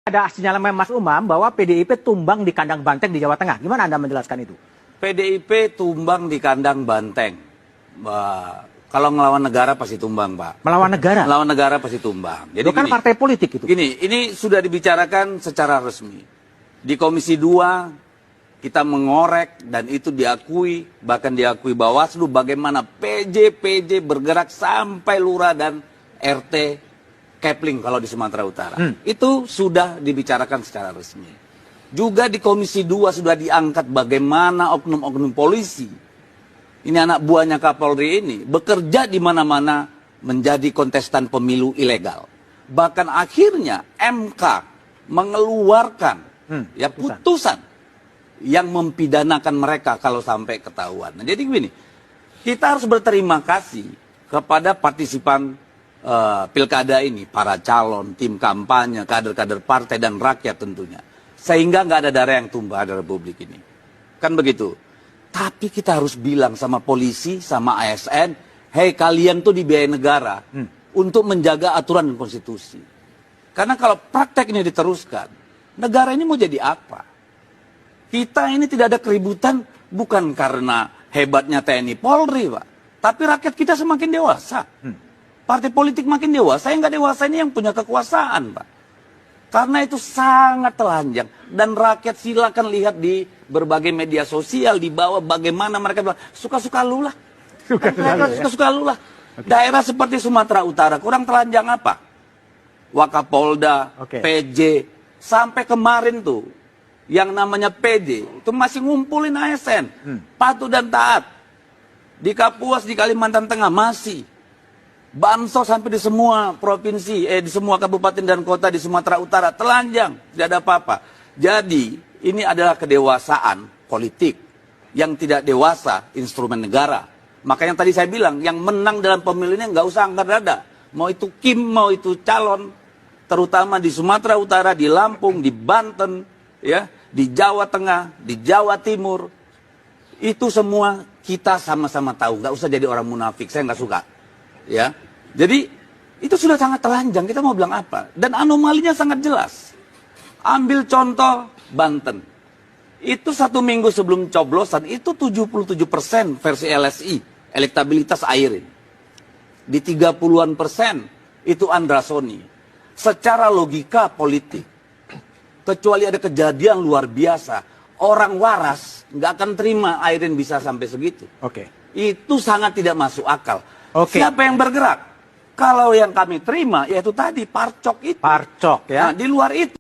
Ada sinyalemen Mas Umam bahwa PDIP tumbang di kandang banteng di Jawa Tengah. Gimana Anda menjelaskan itu? PDIP tumbang di kandang banteng. Kalau ngelawan negara pasti tumbang, Pak. Melawan negara? Melawan negara pasti tumbang. Jadi kan partai politik itu. Gini, ini sudah dibicarakan secara resmi. Di Komisi 2 kita mengorek dan itu diakui, bahkan diakui Bawaslu bagaimana PJ bergerak sampai lurah dan RT Kepling kalau di Sumatera Utara. Itu sudah dibicarakan secara resmi. Juga di Komisi 2 sudah diangkat bagaimana oknum-oknum polisi, ini anak buahnya Kapolri ini, bekerja di mana-mana menjadi kontestan pemilu ilegal. Bahkan akhirnya MK mengeluarkan putusan yang mempidanakan mereka kalau sampai ketahuan. Nah, jadi begini, kita harus berterima kasih kepada partisipan pilkada ini, para calon, tim kampanye, kader-kader partai dan rakyat tentunya. Sehingga nggak ada darah yang tumpah di Republik ini. Kan begitu. Tapi kita harus bilang sama polisi, sama ASN, hei kalian tuh dibiayai negara untuk menjaga aturan dan konstitusi. Karena kalau praktek ini diteruskan, negara ini mau jadi apa? Kita ini tidak ada keributan bukan karena hebatnya TNI Polri, Pak. Tapi rakyat kita semakin dewasa. Partai politik makin dewasa, yang nggak dewasa ini yang punya kekuasaan, Pak. Karena itu sangat telanjang. Dan rakyat silakan lihat di berbagai media sosial, di bawah bagaimana mereka bilang, suka-suka lu lah. Suka-suka lu lah. Daerah seperti Sumatera Utara, kurang telanjang apa? Wakapolda, PJ, sampai kemarin tuh, yang namanya PJ, itu masih ngumpulin ASN. Patuh dan taat. Di Kapuas, di Kalimantan Tengah, masih. Bansos sampai di semua provinsi, di semua kabupaten dan kota di Sumatera Utara, telanjang, tidak ada apa-apa. Jadi, ini adalah kedewasaan politik. Yang tidak dewasa, instrumen negara. Makanya tadi saya bilang, yang menang dalam pemilu ini nggak usah angkat dada. Mau itu Kim, mau itu calon, terutama di Sumatera Utara, di Lampung, di Banten, ya, di Jawa Tengah, di Jawa Timur. Itu semua kita sama-sama tahu, nggak usah jadi orang munafik, saya nggak suka. Ya, jadi itu sudah sangat telanjang. Kita mau bilang apa? Dan anomalinya sangat jelas. Ambil contoh Banten. Itu 1 minggu sebelum coblosan itu 77% versi LSI, elektabilitas Airin. Di 30-an% itu Andrasoni. Secara logika politik, kecuali ada kejadian luar biasa, orang waras nggak akan terima Airin bisa sampai segitu. Itu sangat tidak masuk akal. Siapa yang bergerak? Kalau yang kami terima, yaitu tadi Parcok itu. Parcok ya. Nah, di luar itu.